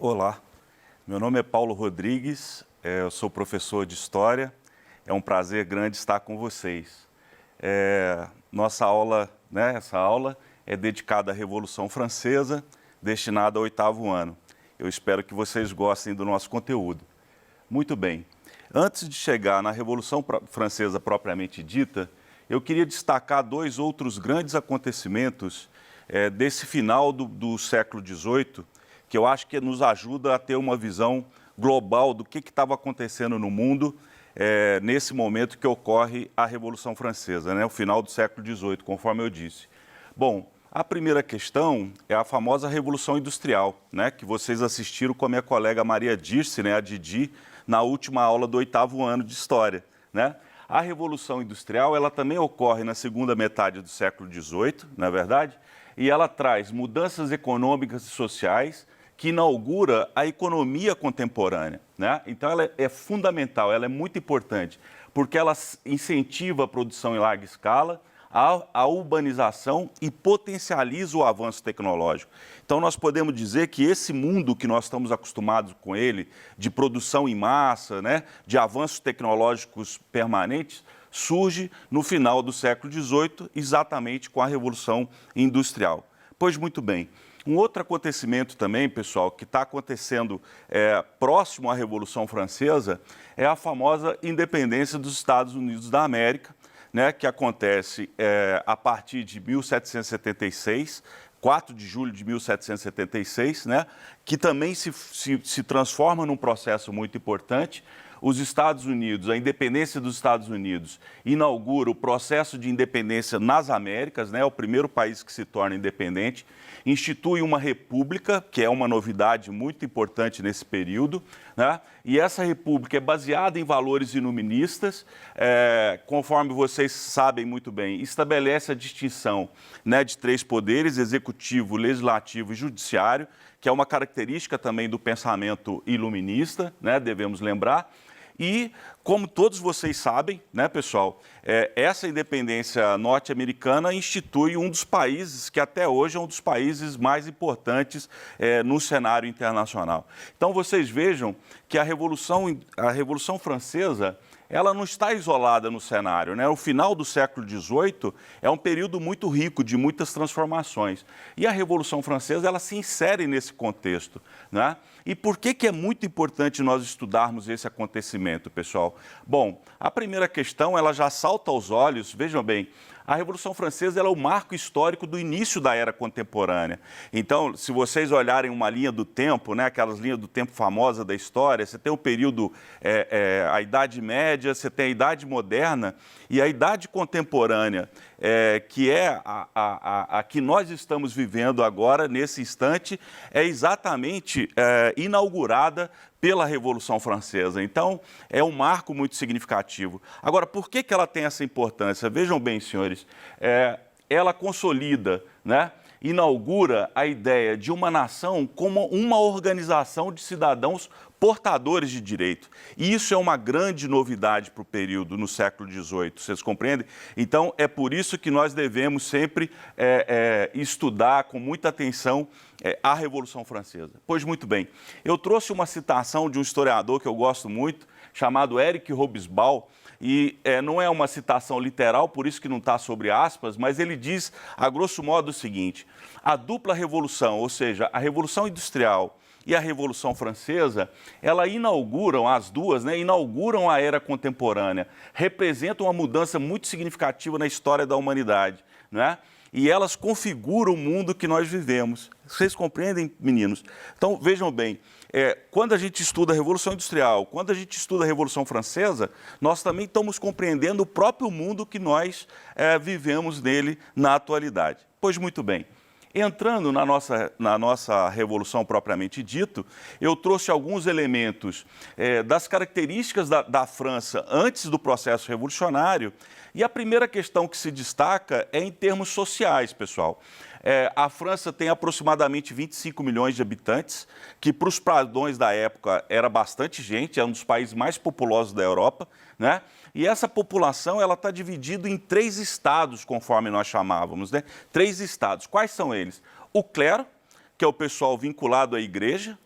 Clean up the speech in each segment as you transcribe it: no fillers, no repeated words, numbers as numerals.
Olá, meu nome é Paulo Rodrigues, eu sou professor de História, é um prazer grande estar com vocês. Nossa aula, essa aula é dedicada à Revolução Francesa, destinada ao 8º ano. Eu espero que vocês gostem do nosso conteúdo. Muito bem, antes de chegar na Revolução Francesa propriamente dita, eu queria destacar dois outros grandes acontecimentos desse final do século XVIII, que eu acho que nos ajuda a ter uma visão global do que estava acontecendo no mundo nesse momento que ocorre a Revolução Francesa, o final do século XVIII, conforme eu disse. Bom, a primeira questão é a famosa Revolução Industrial, que vocês assistiram com a minha colega Maria Dirce, a Didi, na última aula do 8º ano de História. A Revolução Industrial ela também ocorre na segunda metade do século XVIII, na verdade, e ela traz mudanças econômicas e sociais que inaugura a economia contemporânea. Então, ela é fundamental, ela é muito importante, porque ela incentiva a produção em larga escala, a urbanização e potencializa o avanço tecnológico. Então, nós podemos dizer que esse mundo que nós estamos acostumados com ele, de produção em massa, de avanços tecnológicos permanentes, surge no final do século XVIII, exatamente com a Revolução Industrial. Pois muito bem. Um outro acontecimento também, pessoal, que está acontecendo próximo à Revolução Francesa, é a famosa independência dos Estados Unidos da América, que acontece a partir de 1776, 4 de julho de 1776, que também se transforma num processo muito importante. Os Estados Unidos, a independência dos Estados Unidos, inaugura o processo de independência nas Américas, é o primeiro país que se torna independente, institui uma república, que é uma novidade muito importante nesse período, e essa república é baseada em valores iluministas, conforme vocês sabem muito bem, estabelece a distinção de 3 poderes, executivo, legislativo e judiciário, que é uma característica também do pensamento iluminista, devemos lembrar. E, como todos vocês sabem, pessoal, essa independência norte-americana institui um dos países que até hoje é um dos países mais importantes no cenário internacional. Então, vocês vejam que a Revolução Francesa ela não está isolada no cenário. O final do século XVIII é um período muito rico de muitas transformações. E a Revolução Francesa ela se insere nesse contexto. E por que é muito importante nós estudarmos esse acontecimento, pessoal? Bom, a primeira questão ela já salta aos olhos, vejam bem, a Revolução Francesa ela é o marco histórico do início da era contemporânea. Então, se vocês olharem uma linha do tempo, aquelas linhas do tempo famosa da história, você tem o período, a Idade Média, você tem a Idade Moderna e a Idade Contemporânea, que é a que nós estamos vivendo agora, nesse instante, é exatamente inaugurada pela Revolução Francesa. Então, é um marco muito significativo. Agora, por que ela tem essa importância? Vejam bem, senhores, ela consolida, inaugura a ideia de uma nação como uma organização de cidadãos portadores de direito. E isso é uma grande novidade para o período no século XVIII, vocês compreendem? Então, é por isso que nós devemos sempre estudar com muita atenção a Revolução Francesa. Pois muito bem, eu trouxe uma citação de um historiador que eu gosto muito, chamado Éric Robesbal, e não é uma citação literal, por isso que não está sobre aspas, mas ele diz, a grosso modo, o seguinte: a dupla revolução, ou seja, a Revolução Industrial e a Revolução Francesa, ela inauguram, as duas, inauguram a era contemporânea, representam uma mudança muito significativa na história da humanidade, e elas configuram o mundo que nós vivemos. Vocês compreendem, meninos? Então, vejam bem, quando a gente estuda a Revolução Industrial, quando a gente estuda a Revolução Francesa, nós também estamos compreendendo o próprio mundo que nós vivemos nele na atualidade. Pois muito bem. Entrando na nossa Revolução propriamente dito, eu trouxe alguns elementos das características da França antes do processo revolucionário, e a primeira questão que se destaca é em termos sociais, pessoal. A França tem aproximadamente 25 milhões de habitantes, que para os padrões da época era bastante gente, é um dos países mais populosos da Europa, E essa população ela está dividida em 3 estados, conforme nós chamávamos, 3 estados. Quais são eles? O clero, que é o pessoal vinculado à igreja,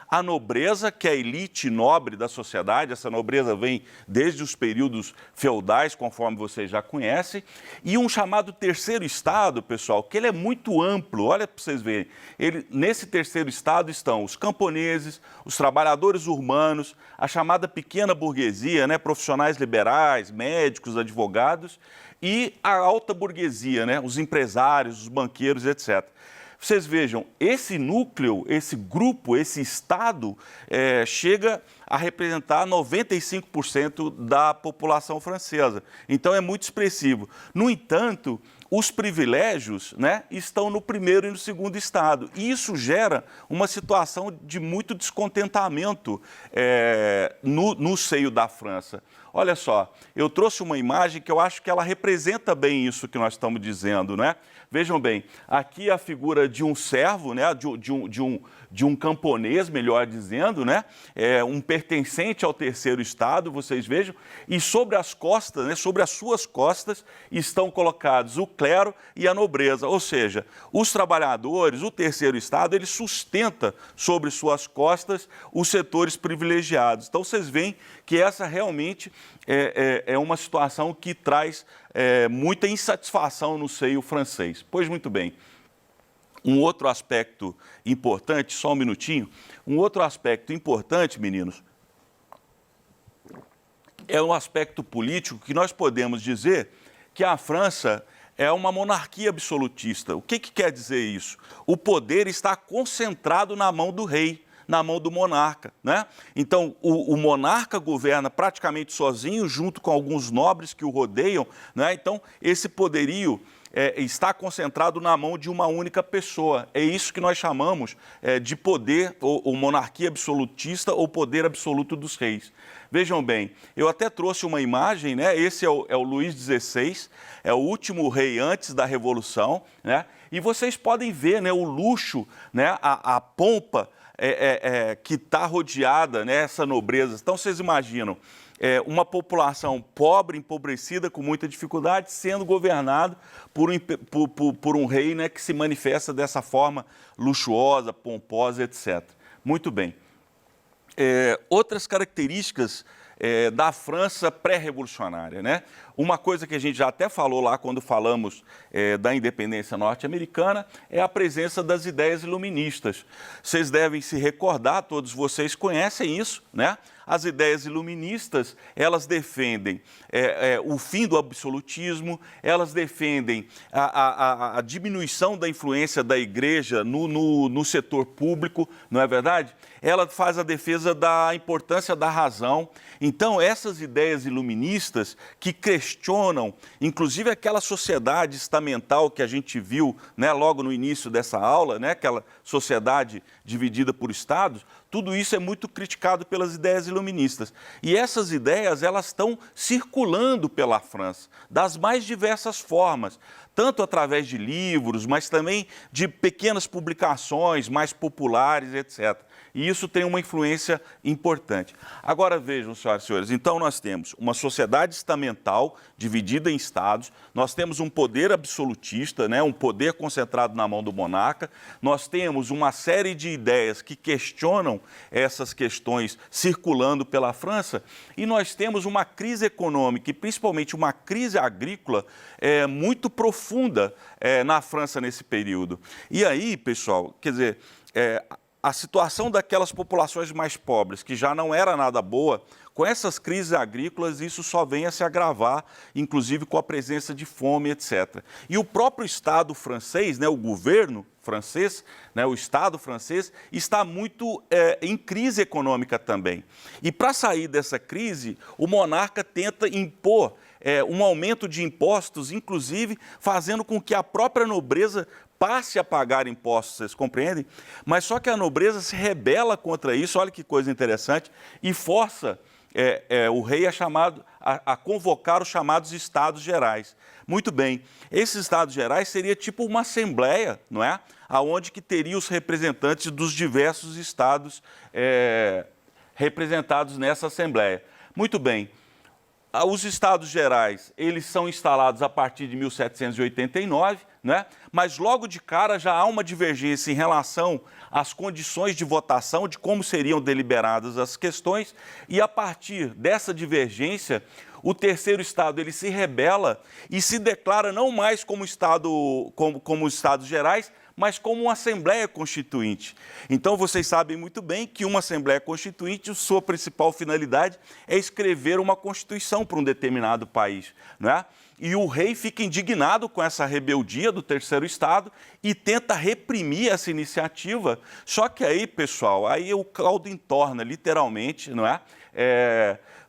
a nobreza, que é a elite nobre da sociedade, essa nobreza vem desde os períodos feudais, conforme vocês já conhecem, e um chamado terceiro estado, pessoal, que ele é muito amplo, olha para vocês verem, nesse terceiro estado estão os camponeses, os trabalhadores urbanos, a chamada pequena burguesia, né, profissionais liberais, médicos, advogados, e a alta burguesia, né, os empresários, os banqueiros, etc. Vocês vejam, esse núcleo, esse grupo, esse estado chega a representar 95% da população francesa. Então é muito expressivo. No entanto, os privilégios, né, estão no primeiro e no segundo estado. E isso gera uma situação de muito descontentamento no seio da França. Olha só, eu trouxe uma imagem que eu acho que ela representa bem isso que nós estamos dizendo, né? Vejam bem, aqui a figura de um servo, né, de um camponês, melhor dizendo, né, um pertencente ao terceiro estado, vocês vejam, e sobre as costas, né, sobre as suas costas, estão colocados o clero e a nobreza, ou seja, os trabalhadores, o terceiro estado, ele sustenta sobre suas costas os setores privilegiados. Então, vocês veem que essa realmente é uma situação que traz muita insatisfação no seio francês. Pois muito bem. Um outro aspecto importante, só um minutinho, um outro aspecto importante, meninos, é um aspecto político que nós podemos dizer que a França é uma monarquia absolutista. O que quer dizer isso? O poder está concentrado na mão do rei, na mão do monarca, né? Então, o monarca governa praticamente sozinho, junto com alguns nobres que o rodeiam, né? Então, esse poderio está concentrado na mão de uma única pessoa. É isso que nós chamamos de poder, ou monarquia absolutista, ou poder absoluto dos reis. Vejam bem, eu até trouxe uma imagem, né? Esse é o Luís XVI, é o último rei antes da Revolução, né? E vocês podem ver, né, o luxo, né, a pompa que está rodeada, né, essa nobreza. Então, vocês imaginam uma população pobre, empobrecida, com muita dificuldade, sendo governado por um rei, né, que se manifesta dessa forma luxuosa, pomposa, etc. Muito bem. Outras características da França pré-revolucionária, né? Uma coisa que a gente já até falou lá quando falamos da independência norte-americana é a presença das ideias iluministas. Vocês devem se recordar, todos vocês conhecem isso, né? As ideias iluministas, elas defendem o fim do absolutismo, elas defendem a diminuição da influência da igreja no setor público, não é verdade? Ela faz a defesa da importância da razão. Então, essas ideias iluministas que questionam, inclusive aquela sociedade estamental que a gente viu, né, logo no início dessa aula, né, aquela sociedade dividida por estados, tudo isso é muito criticado pelas ideias iluministas. E essas ideias, elas estão circulando pela França, das mais diversas formas, tanto através de livros, mas também de pequenas publicações mais populares, etc. E isso tem uma influência importante. Agora vejam, senhoras e senhores, então nós temos uma sociedade estamental dividida em estados, nós temos um poder absolutista, né, um poder concentrado na mão do monarca, nós temos uma série de ideias que questionam essas questões circulando pela França, e nós temos uma crise econômica e principalmente uma crise agrícola muito profunda na França nesse período. E aí, pessoal, quer dizer, a situação daquelas populações mais pobres, que já não era nada boa, com essas crises agrícolas, isso só vem a se agravar, inclusive com a presença de fome, etc. E o próprio Estado francês, né, o governo francês, né, o Estado francês, está muito em crise econômica também. E para sair dessa crise, o monarca tenta impor um aumento de impostos, inclusive fazendo com que a própria nobreza passe a pagar impostos, vocês compreendem? Mas só que a nobreza se rebela contra isso, olha que coisa interessante, e força o rei a convocar os chamados Estados Gerais. Muito bem, esses Estados Gerais seria tipo uma assembleia, não é? Aonde que teria os representantes dos diversos estados representados nessa assembleia. Muito bem. Os Estados Gerais, eles são instalados a partir de 1789, né? Mas logo de cara já há uma divergência em relação às condições de votação, de como seriam deliberadas as questões, e a partir dessa divergência, o terceiro Estado ele se rebela e se declara não mais como Estado, como os Estados Gerais, mas como uma Assembleia Constituinte. Então, vocês sabem muito bem que uma Assembleia Constituinte, sua principal finalidade é escrever uma Constituição para um determinado país, não é? E o rei fica indignado com essa rebeldia do terceiro Estado e tenta reprimir essa iniciativa. Só que aí, pessoal, aí o caldo entorna, literalmente, não é?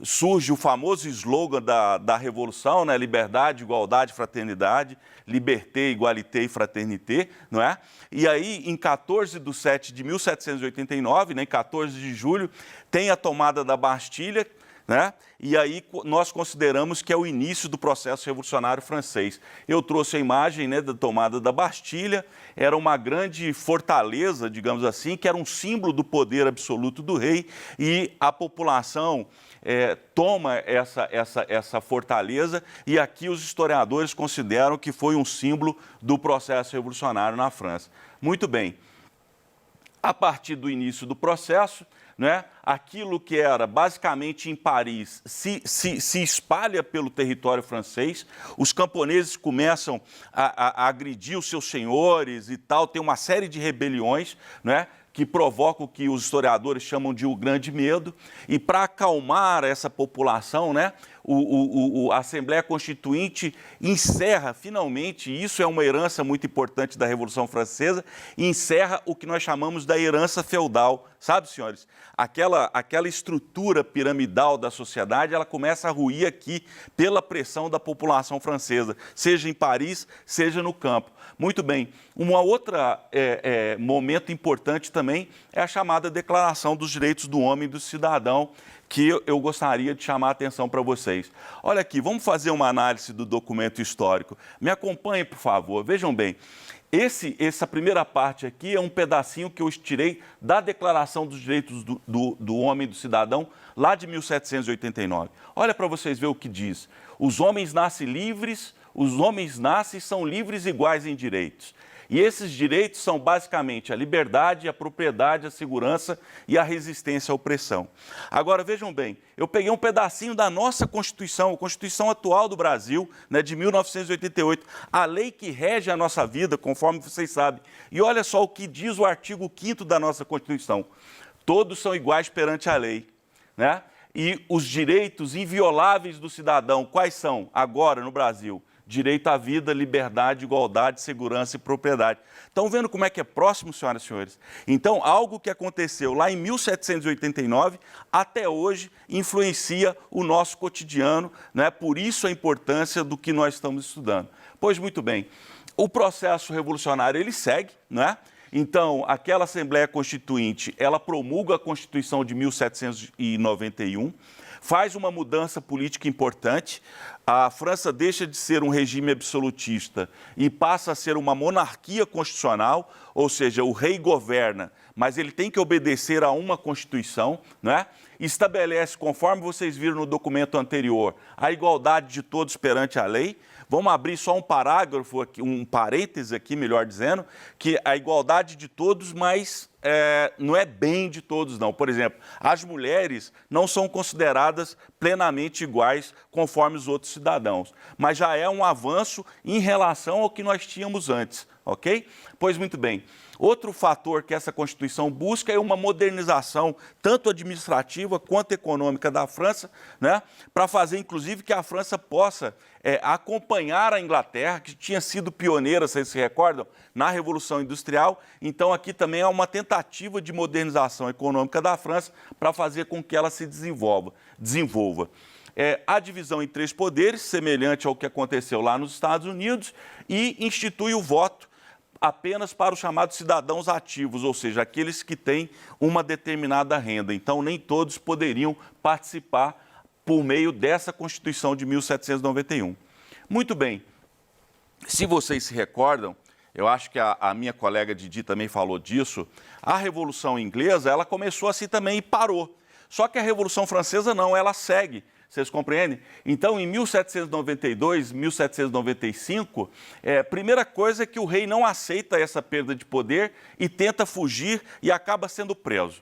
Surge o famoso slogan da Revolução, né? Liberdade, igualdade, fraternidade, liberté, igualité e fraternité, não é? E aí, em 14 de 7 de 1789, né, em 14 de julho, tem a tomada da Bastilha, né? E aí nós consideramos que é o início do processo revolucionário francês. Eu trouxe a imagem, né, da tomada da Bastilha, era uma grande fortaleza, digamos assim, que era um símbolo do poder absoluto do rei, e a população toma essa fortaleza, e aqui os historiadores consideram que foi um símbolo do processo revolucionário na França. Muito bem, a partir do início do processo, né, aquilo que era basicamente em Paris se espalha pelo território francês, os camponeses começam a agredir os seus senhores e tal, tem uma série de rebeliões, né, que provocam o que os historiadores chamam de o grande medo, e para acalmar essa população, né, a Assembleia Constituinte encerra, finalmente, e isso é uma herança muito importante da Revolução Francesa, encerra o que nós chamamos da herança feudal. Sabe, senhores, aquela estrutura piramidal da sociedade, ela começa a ruir aqui pela pressão da população francesa, seja em Paris, seja no campo. Muito bem, uma outra momento importante também é a chamada Declaração dos Direitos do Homem e do Cidadão, que eu gostaria de chamar a atenção para vocês. Olha aqui, vamos fazer uma análise do documento histórico. Me acompanhem, por favor. Vejam bem, essa primeira parte aqui é um pedacinho que eu tirei da Declaração dos Direitos do Homem e do Cidadão, lá de 1789. Olha para vocês verem o que diz. Os homens nascem livres, os homens nascem e são livres iguais em direitos. E esses direitos são basicamente a liberdade, a propriedade, a segurança e a resistência à opressão. Agora, vejam bem, eu peguei um pedacinho da nossa Constituição, a Constituição atual do Brasil, né, de 1988, a lei que rege a nossa vida, conforme vocês sabem. E olha só o que diz o artigo 5º da nossa Constituição. Todos são iguais perante a lei, né? E os direitos invioláveis do cidadão, quais são agora no Brasil? Direito à vida, liberdade, igualdade, segurança e propriedade. Estão vendo como é que é próximo, senhoras e senhores? Então, algo que aconteceu lá em 1789, até hoje, influencia o nosso cotidiano, né? Por isso a importância do que nós estamos estudando. Pois muito bem, o processo revolucionário ele segue, né? Então, aquela Assembleia Constituinte, ela promulga a Constituição de 1791, faz uma mudança política importante. A França deixa de ser um regime absolutista e passa a ser uma monarquia constitucional, ou seja, o rei governa, mas ele tem que obedecer a uma Constituição, né? Estabelece, conforme vocês viram no documento anterior, a igualdade de todos perante a lei. Vamos abrir só um parágrafo, aqui, um parêntese aqui, melhor dizendo, que a igualdade de todos, mas não é bem de todos, não. Por exemplo, as mulheres não são consideradas plenamente iguais conforme os outros cidadãos, mas já é um avanço em relação ao que nós tínhamos antes, ok? Pois muito bem. Outro fator que essa Constituição busca é uma modernização, tanto administrativa quanto econômica da França, né, para fazer, inclusive, que a França possa acompanhar a Inglaterra, que tinha sido pioneira, vocês se recordam, na Revolução Industrial. Então, aqui também é uma tentativa de modernização econômica da França para fazer com que ela se desenvolva. A divisão em 3 poderes, semelhante ao que aconteceu lá nos Estados Unidos, e institui o voto apenas para os chamados cidadãos ativos, ou seja, aqueles que têm uma determinada renda. Então, nem todos poderiam participar por meio dessa Constituição de 1791. Muito bem, se vocês se recordam, eu acho que a minha colega Didi também falou disso, a Revolução Inglesa, ela começou assim também e parou. Só que a Revolução Francesa não, ela segue. Vocês compreendem? Então, em 1792, 1795, primeira coisa é que o rei não aceita essa perda de poder e tenta fugir e acaba sendo preso.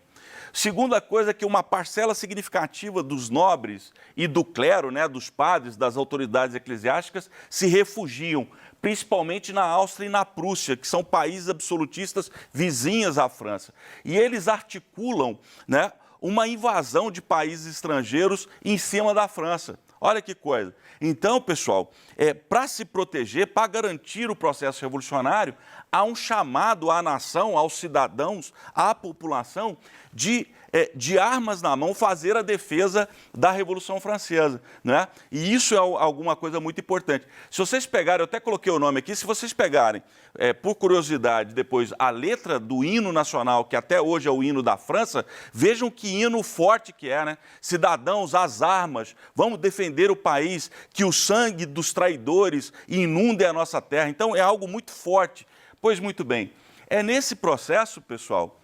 Segunda coisa é que uma parcela significativa dos nobres e do clero, né, dos padres, das autoridades eclesiásticas, se refugiam, principalmente na Áustria e na Prússia, que são países absolutistas vizinhas à França. E eles articulam, né, uma invasão de países estrangeiros em cima da França. Olha que coisa. Então, pessoal, para se proteger, para garantir o processo revolucionário, há um chamado à nação, aos cidadãos, à população, de armas na mão, fazer a defesa da Revolução Francesa, né? E isso é alguma coisa muito importante. Se vocês pegarem, eu até coloquei o nome aqui, se vocês pegarem, por curiosidade, depois a letra do hino nacional, que até hoje é o hino da França, vejam que hino forte que é, né? Cidadãos, as armas, vamos defender o país, que o sangue dos traidores inunde a nossa terra. Então, é algo muito forte. Pois muito bem, é nesse processo, pessoal,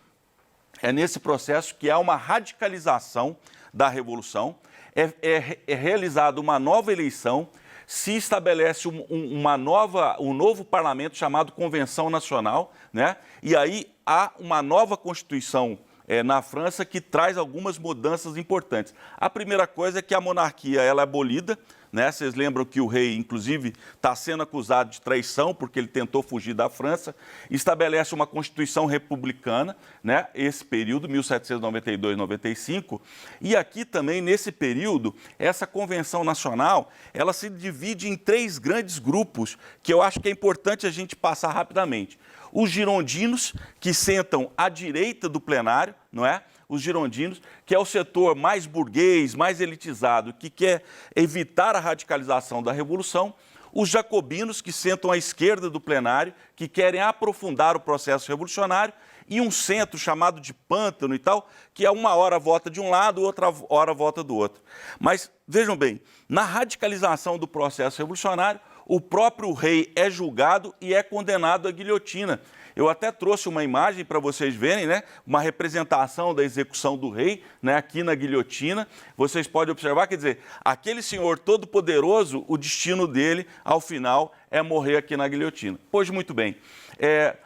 que há uma radicalização da Revolução, é realizada uma nova eleição, se estabelece um novo parlamento chamado Convenção Nacional, né? E aí há uma nova Constituição na França que traz algumas mudanças importantes. A primeira coisa é que a monarquia ela é abolida, né? Vocês lembram que o rei, inclusive, está sendo acusado de traição porque ele tentou fugir da França, estabelece uma Constituição republicana, né? Esse período, 1792-95, e aqui também, nesse período, essa Convenção Nacional, ela se divide em 3 grandes grupos, que eu acho que é importante a gente passar rapidamente. Os girondinos, que sentam à direita do plenário, não é? Os girondinos, que é o setor mais burguês, mais elitizado, que quer evitar a radicalização da Revolução. Os jacobinos, que sentam à esquerda do plenário, que querem aprofundar o processo revolucionário. E um centro chamado de pântano e tal, que uma hora vota de um lado, outra hora vota do outro. Mas, vejam bem, na radicalização do processo revolucionário, o próprio rei é julgado e é condenado à guilhotina. Eu até trouxe uma imagem para vocês verem, né? Uma representação da execução do rei, né? Aqui na guilhotina. Vocês podem observar, quer dizer, aquele senhor todo-poderoso, o destino dele, ao final, é morrer aqui na guilhotina. Pois muito bem.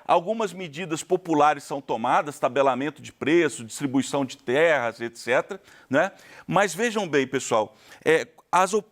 Algumas medidas populares são tomadas, tabelamento de preço, distribuição de terras, etc., né? Mas vejam bem, pessoal,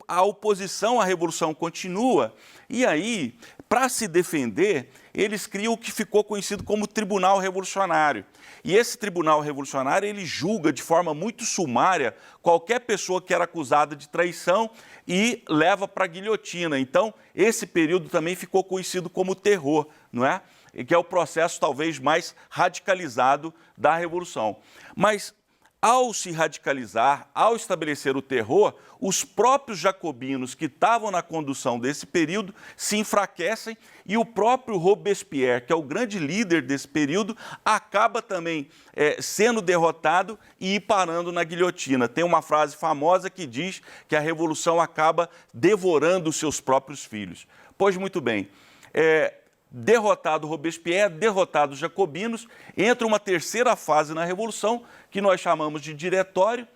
a oposição à Revolução continua, e aí, para se defender, eles criam o que ficou conhecido como Tribunal Revolucionário. E esse Tribunal Revolucionário, ele julga de forma muito sumária qualquer pessoa que era acusada de traição e leva para a guilhotina. Então, esse período também ficou conhecido como terror, não é? Que é o processo talvez mais radicalizado da Revolução. Mas, ao se radicalizar, ao estabelecer o terror, os próprios jacobinos que estavam na condução desse período se enfraquecem e o próprio Robespierre, que é o grande líder desse período, acaba também sendo derrotado e ir parando na guilhotina. Tem uma frase famosa que diz que a Revolução acaba devorando os seus próprios filhos. Pois muito bem, derrotado Robespierre, derrotados jacobinos, entra uma terceira fase na Revolução, que nós chamamos de diretório.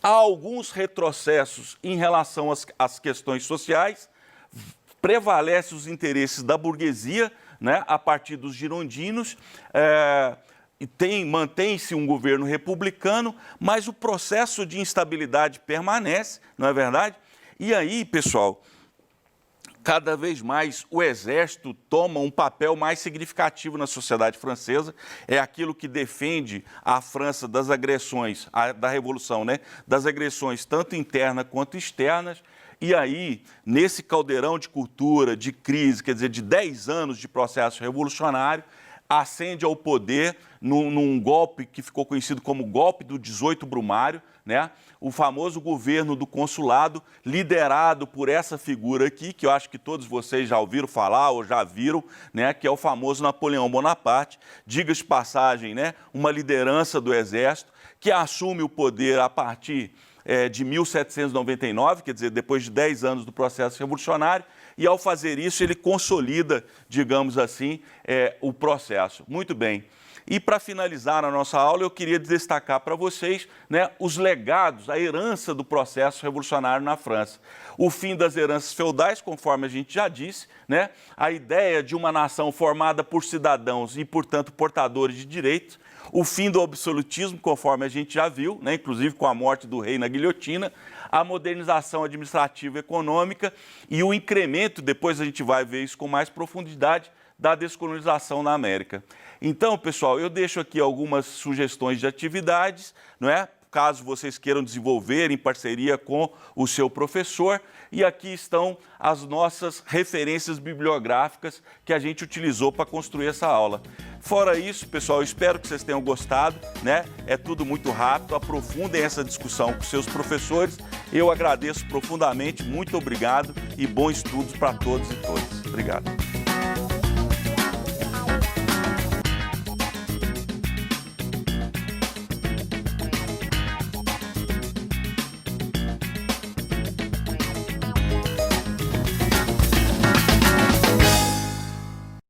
Há alguns retrocessos em relação às questões sociais, prevalecem os interesses da burguesia, né, a partir dos girondinos, mantém-se um governo republicano, mas o processo de instabilidade permanece, não é verdade? E aí, pessoal, cada vez mais o exército toma um papel mais significativo na sociedade francesa, é aquilo que defende a França das agressões, da Revolução, né? Das agressões tanto internas quanto externas. E aí, nesse caldeirão de cultura, de crise, quer dizer, de 10 anos de processo revolucionário, ascende ao poder num golpe que ficou conhecido como golpe do 18 Brumário, né? O famoso governo do consulado, liderado por essa figura aqui, que eu acho que todos vocês já ouviram falar ou já viram, né? Que é o famoso Napoleão Bonaparte, diga-se de passagem, né? Uma liderança do exército que assume o poder a partir de 1799, quer dizer, depois de 10 anos do processo revolucionário, e ao fazer isso ele consolida, digamos assim, o processo. Muito bem. E para finalizar a nossa aula, eu queria destacar para vocês, né, os legados, a herança do processo revolucionário na França. O fim das heranças feudais, conforme a gente já disse, né, a ideia de uma nação formada por cidadãos e, portanto, portadores de direitos, o fim do absolutismo, conforme a gente já viu, né, inclusive com a morte do rei na guilhotina, a modernização administrativa e econômica e o incremento, depois a gente vai ver isso com mais profundidade, da descolonização na América. Então, pessoal, eu deixo aqui algumas sugestões de atividades, não é? Caso vocês queiram desenvolver em parceria com o seu professor. E aqui estão as nossas referências bibliográficas que a gente utilizou para construir essa aula. Fora isso, pessoal, eu espero que vocês tenham gostado, né? É tudo muito rápido, aprofundem essa discussão com seus professores. Eu agradeço profundamente, muito obrigado e bons estudos para todos e todas. Obrigado.